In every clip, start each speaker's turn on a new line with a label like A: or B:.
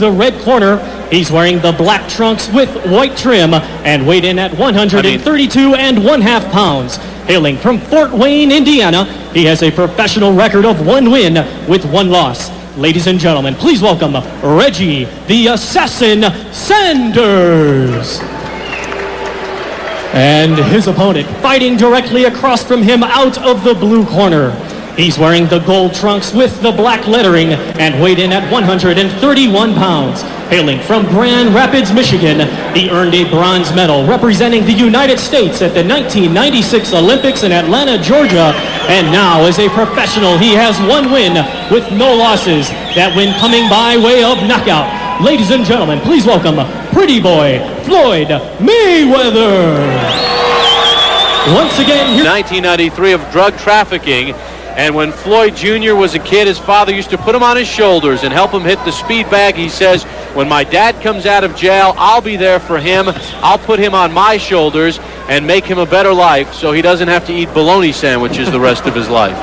A: The red corner, he's wearing the black trunks with white trim and weighed in at 132 and 1/2 pounds. Hailing from Fort Wayne, Indiana, he has a professional record of 1 win with 1 loss. Ladies and gentlemen, please welcome Reggie, the Assassin Sanders. And his opponent fighting directly across from him out of the blue corner. He's wearing the gold trunks with the black lettering and weighed in at 131 pounds. Hailing from Grand Rapids, Michigan, he earned a bronze medal representing the United States at the 1996 Olympics in Atlanta, Georgia. And now, as a professional, he has 1 win with no losses. That win coming by way of knockout. Ladies and gentlemen, please welcome Pretty Boy Floyd Mayweather. Once again,
B: 1993 of drug trafficking. And when Floyd Jr. was a kid, his father used to put him on his shoulders and help him hit the speed bag. He says, when my dad comes out of jail, I'll be there for him. I'll put him on my shoulders and make him a better life so he doesn't have to eat bologna sandwiches the rest of his life.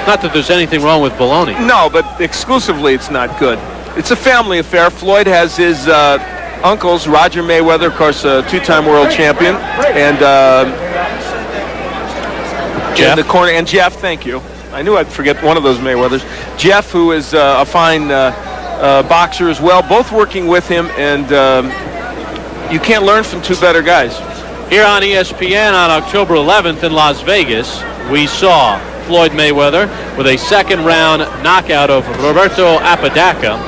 B: Not that there's anything wrong with bologna.
C: No, but exclusively it's not good. It's a family affair. Floyd has his uncles, Roger Mayweather, of course, a 2-time world champion, and
B: Jeff.
C: in the corner, and Jeff, thank you. I knew I'd forget one of those Mayweathers. Jeff, who is a fine boxer as well, both working with him, and you can't learn from 2 better guys.
B: Here on ESPN on October 11th in Las Vegas, we saw Floyd Mayweather with a 2nd-round knockout of Roberto Apodaca.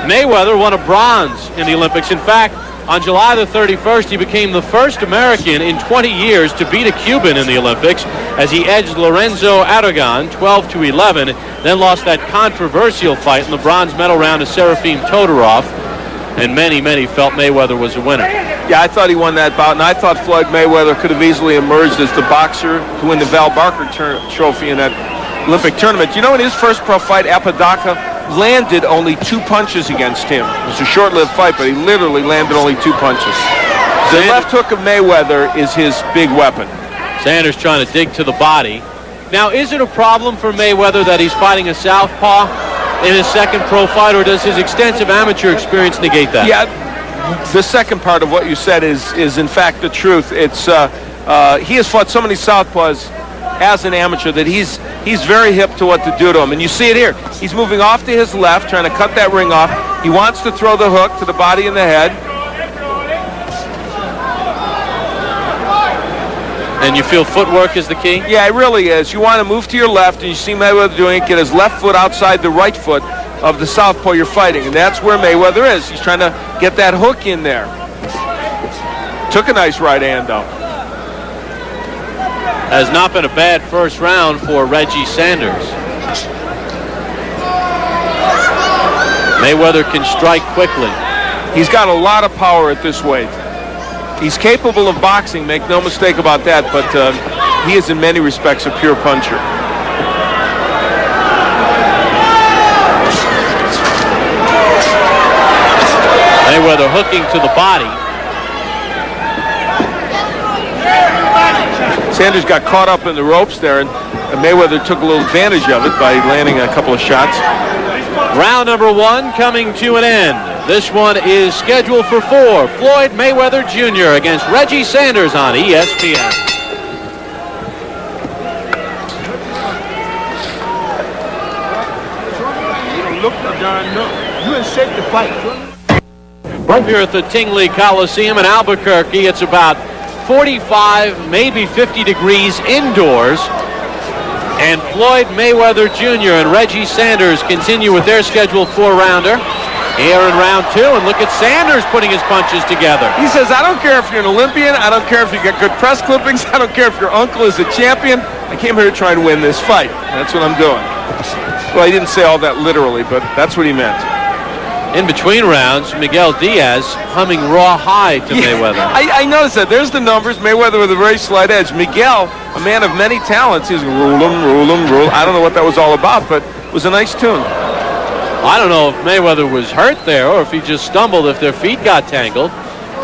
B: Mayweather won a bronze in the Olympics. In fact, on July the 31st, he became the first American in 20 years to beat a Cuban in the Olympics as he edged Lorenzo Aragon 12-11, then lost that controversial fight in the bronze medal round to Serafim Todorov, and many felt Mayweather was a winner.
C: Yeah, I thought he won that bout, and I thought Floyd Mayweather could have easily emerged as the boxer to win the Val Barker trophy in that Olympic tournament. You know, in his first pro fight, Apodaca landed only 2 punches against him. It was a short-lived fight, but he literally landed only 2 punches. The left hook of Mayweather is his big weapon.
B: Sanders trying to dig to the body. Now, is it a problem for Mayweather that he's fighting a southpaw in his 2nd pro fight, or does his extensive amateur experience negate that?
C: Yeah, the second part of what you said is in fact the truth. It's he has fought so many southpaws as an amateur that he's very hip to what to do to him, and you see it here. He's moving off to his left, trying to cut that ring off. He wants to throw the hook to the body and the head.
B: And you feel footwork is the key?
C: Yeah, it really is. You want to move to your left, and you see Mayweather doing it, get his left foot outside the right foot of the southpaw you're fighting, and that's where Mayweather is. He's trying to get that hook in there. Took a nice right hand, though.
B: Has not been a bad first round for Reggie Sanders. Mayweather can strike quickly.
C: He's got a lot of power at this weight. He's capable of boxing, make no mistake about that, but he is in many respects a pure puncher.
B: Mayweather hooking to the body.
C: Sanders got caught up in the ropes there, and Mayweather took a little advantage of it by landing a couple of shots.
B: Round number 1 coming to an end. This one is scheduled for 4. Floyd Mayweather Jr. against Reggie Sanders on ESPN. Right here at the Tingley Coliseum in Albuquerque, it's about 45, maybe 50 degrees indoors. And Floyd Mayweather Jr. and Reggie Sanders continue with their scheduled 4-rounder. Here in round 2, and look at Sanders putting his punches together.
C: He says, I don't care if you're an Olympian, I don't care if you get good press clippings, I don't care if your uncle is a champion. I came here to try and win this fight. That's what I'm doing. Well, he didn't say all that literally, but that's what he meant.
B: In between rounds, Miguel Diaz humming raw high to Mayweather.
C: I noticed that. There's the numbers. Mayweather with a very slight edge. Miguel, a man of many talents, he's rule him, rule him, rule. I don't know what that was all about, but it was a nice tune.
B: I don't know if Mayweather was hurt there or if he just stumbled, if their feet got tangled.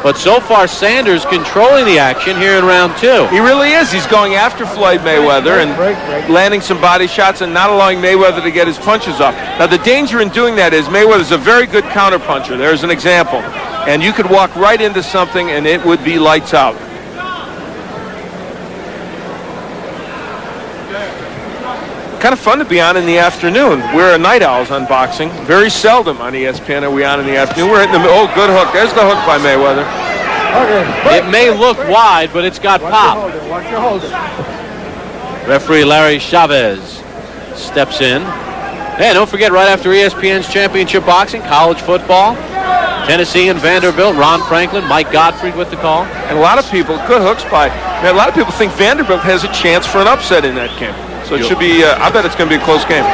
B: But so far, Sanders controlling the action here in round 2.
C: He really is. He's going after Floyd Mayweather and landing some body shots and not allowing Mayweather to get his punches off. Now, the danger in doing that is Mayweather's a very good counterpuncher. There's an example. And you could walk right into something and it would be lights out. Kind of fun to be on in the afternoon. We're night owls on boxing. Very seldom on ESPN are we on in the afternoon. We're hitting the oh, good hook. There's the hook by Mayweather.
B: It may look wide, but it's got pop. Referee Larry Chavez steps in. Hey, don't forget, right after ESPN's championship boxing, college football, Tennessee and Vanderbilt, Ron Franklin, Mike Gottfried with the call.
C: And a lot of people, good hooks by, man, a lot of people think Vanderbilt has a chance for an upset in that game. So it should be, I bet it's going to be a close game.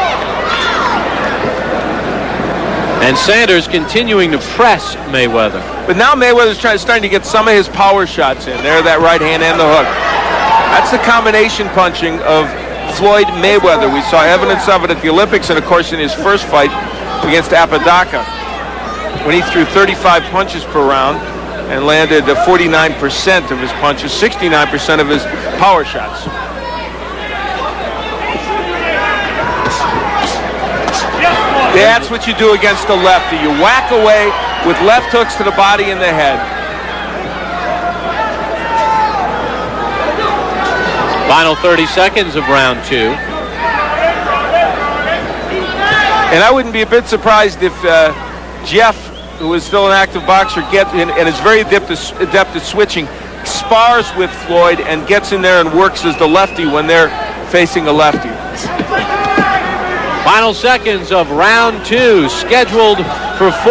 B: And Sanders continuing to press Mayweather.
C: But now Mayweather's starting to get some of his power shots in. There, that right hand and the hook. That's the combination punching of Floyd Mayweather. We saw evidence of it at the Olympics and, of course, in his first fight against Apodaca, when he threw 35 punches per round and landed 49% of his punches, 69% of his power shots. That's what you do against the lefty. You whack away with left hooks to the body and the head.
B: Final 30 seconds of round 2.
C: And I wouldn't be a bit surprised if Jeff, who is still an active boxer, gets in and is very adept at switching, spars with Floyd and gets in there and works as the lefty when they're facing a lefty.
B: Final seconds of round 2, scheduled for 4.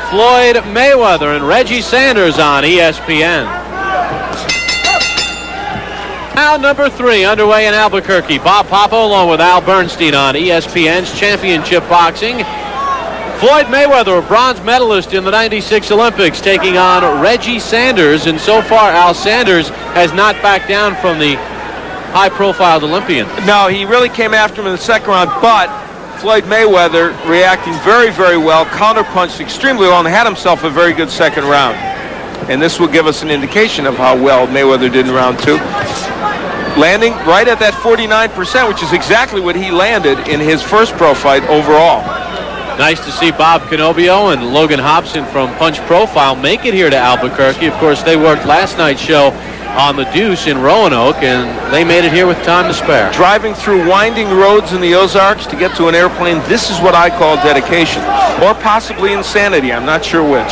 B: Floyd Mayweather and Reggie Sanders on ESPN. Round number 3 underway in Albuquerque. Bob Papa along with Al Bernstein on ESPN's championship boxing. Floyd Mayweather, a bronze medalist in the '96 Olympics, taking on Reggie Sanders. And so far, Al Sanders has not backed down from the high-profile Olympian.
C: No, he really came after him in the second round, but Floyd Mayweather reacting very, very well, counterpunched extremely well, and had himself a very good second round. And this will give us an indication of how well Mayweather did in round 2. Landing right at that 49%, which is exactly what he landed in his first pro fight overall.
B: Nice to see Bob Canobio and Logan Hobson from Punch Profile make it here to Albuquerque. Of course, they worked last night's show on the Deuce in Roanoke, and they made it here with time to spare.
C: Driving through winding roads in the Ozarks to get to an airplane, this is what I call dedication. Or possibly insanity, I'm not sure which.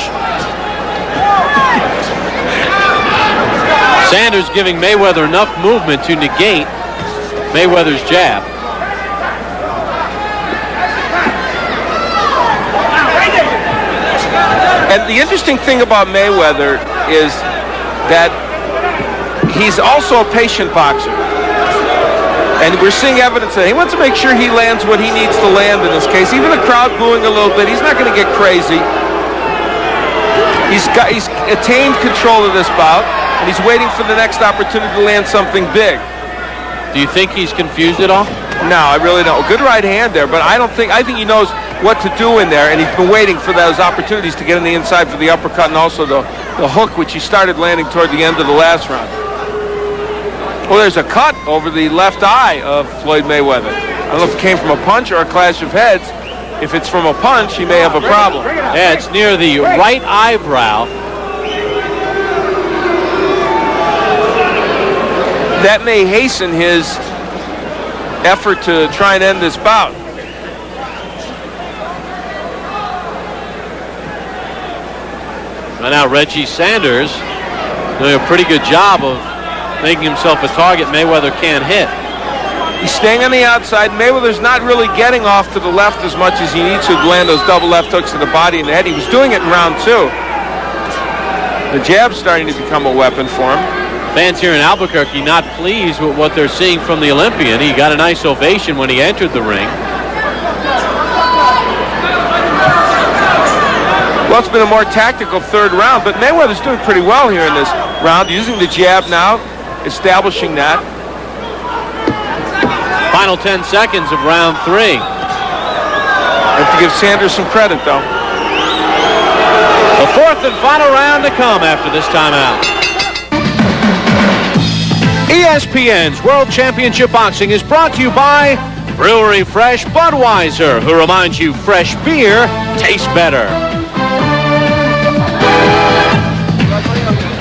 B: Sanders giving Mayweather enough movement to negate Mayweather's jab.
C: And the interesting thing about Mayweather is that he's also a patient boxer. And we're seeing evidence that he wants to make sure he lands what he needs to land in this case. Even the crowd booing a little bit, he's not going to get crazy. He's attained control of this bout, and he's waiting for the next opportunity to land something big.
B: Do you think he's confused at all?
C: No, I really don't. Good right hand there, but I think he knows what to do in there, and he's been waiting for those opportunities to get in the inside for the uppercut and also the hook, which he started landing toward the end of the last round. Well, there's a cut over the left eye of Floyd Mayweather. I don't know if it came from a punch or a clash of heads. If it's from a punch, he may have a problem.
B: Yeah, it's near the right eyebrow.
C: That may hasten his effort to try and end this bout.
B: Right now, Reggie Sanders doing a pretty good job of making himself a target Mayweather can't hit.
C: He's staying on the outside. Mayweather's not really getting off to the left as much as he needs to land those double left hooks to the body and the head. He was doing it in round 2. The jab's starting to become a weapon for him.
B: Fans here in Albuquerque not pleased with what they're seeing from the Olympian. He got a nice ovation when he entered the ring.
C: Well, it's been a more tactical third round, but Mayweather's doing pretty well here in this round, using the jab now, establishing that.
B: Final 10 seconds of round 3.
C: I have to give Sanders some credit, though.
B: The Fourth and final round to come after this timeout. ESPN's World Championship Boxing is brought to you by Brewery Fresh Budweiser, who reminds you fresh beer tastes better.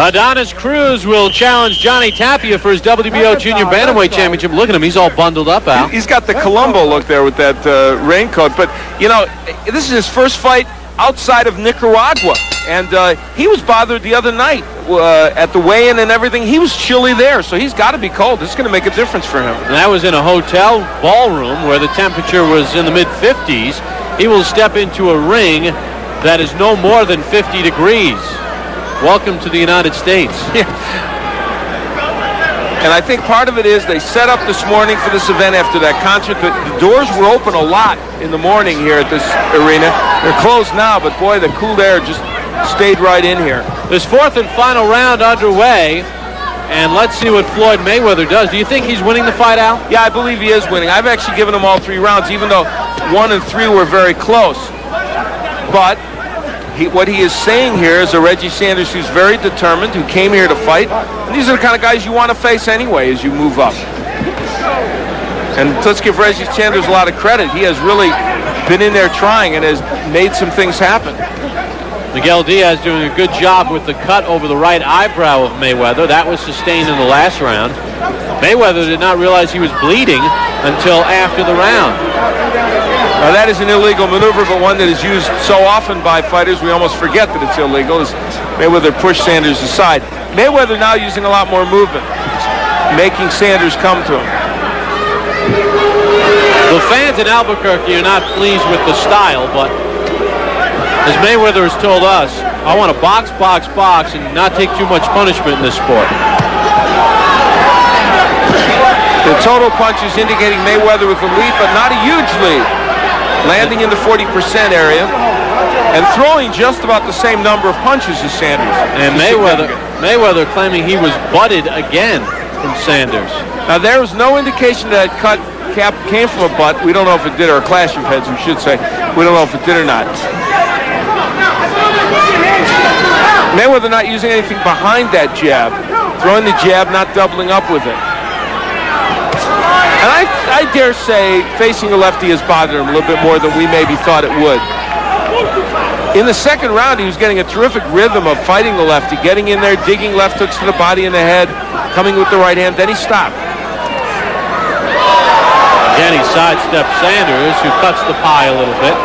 B: Adonis Cruz will challenge Johnny Tapia for his WBO Junior Bantamweight Championship. Look at him. He's all bundled up, Al.
C: He's got the Columbo look there with that raincoat. But, you know, this is his first fight outside of Nicaragua. And he was bothered the other night at the weigh-in and everything. He was chilly there, so he's got to be cold. This is going to make a difference for him.
B: And that was in a hotel ballroom where the temperature was in the mid-50s. He will step into a ring that is no more than 50 degrees. Welcome to the United States.
C: Yeah. And I think part of it is they set up this morning for this event after that concert. The doors were open a lot in the morning here at this arena. They're closed now, but boy, the cool air just stayed right in here.
B: This fourth and final round underway, and let's see what Floyd Mayweather does. Do you think he's winning the fight, Al?
C: Yeah, I believe he is winning. I've actually given him all 3 rounds, even though 1 and 3 were very close. But what he is saying here is a Reggie Sanders who's very determined, who came here to fight. And these are the kind of guys you want to face anyway as you move up. And let's give Reggie Sanders a lot of credit. He has really been in there trying and has made some things happen.
B: Miguel Diaz doing a good job with the cut over the right eyebrow of Mayweather. That was sustained in the last round. Mayweather did not realize he was bleeding until after the round.
C: Now that is an illegal maneuver, but one that is used so often by fighters we almost forget that it's illegal, as Mayweather pushed Sanders aside. Mayweather now using a lot more movement, making Sanders come to him.
B: The fans in Albuquerque are not pleased with the style, but as Mayweather has told us, I want to box, box, box, and not take too much punishment in this sport.
C: The total punches indicating Mayweather with a lead, but not a huge lead. Landing in the 40% area and throwing just about the same number of punches as Sanders.
B: And Mayweather claiming he was butted again from Sanders.
C: Now there was no indication that cut cap came from a butt. We don't know if it did, or a clash of heads, we should say. We don't know if it did or not. Mayweather not using anything behind that jab. Throwing the jab, not doubling up with it. And I dare say facing a lefty has bothered him a little bit more than we maybe thought it would. In the second round, he was getting a terrific rhythm of fighting the lefty, getting in there, digging left hooks to the body and the head, coming with the right hand, then he stopped.
B: Again, he sidestepped Sanders, who cuts the pie a little bit.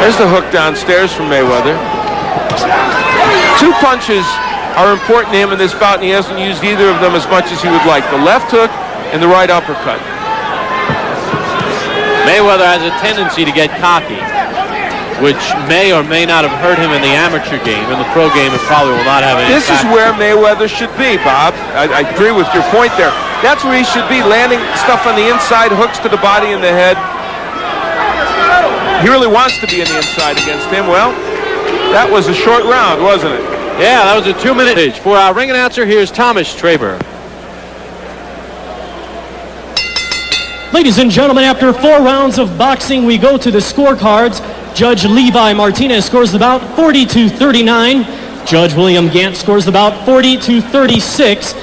C: There's the hook downstairs from Mayweather. 2 punches are important to him in this bout, and he hasn't used either of them as much as he would like. The left hook and the right uppercut.
B: Mayweather has a tendency to get cocky, which may or may not have hurt him in the amateur game. In the pro game, it probably will not have any
C: This is where Mayweather should be, Bob. I agree with your point there. That's where he should be, landing stuff on the inside, hooks to the body and the head. He really wants to be on the inside against him. Well, that was a short round, wasn't it?
B: Yeah, that was a 2-minute pitch. For our ring announcer, here's Thomas Traber.
A: Ladies and gentlemen, after 4 rounds of boxing, we go to the scorecards. Judge Levi Martinez scores the bout 40-39. Judge William Gant scores the bout 40-36.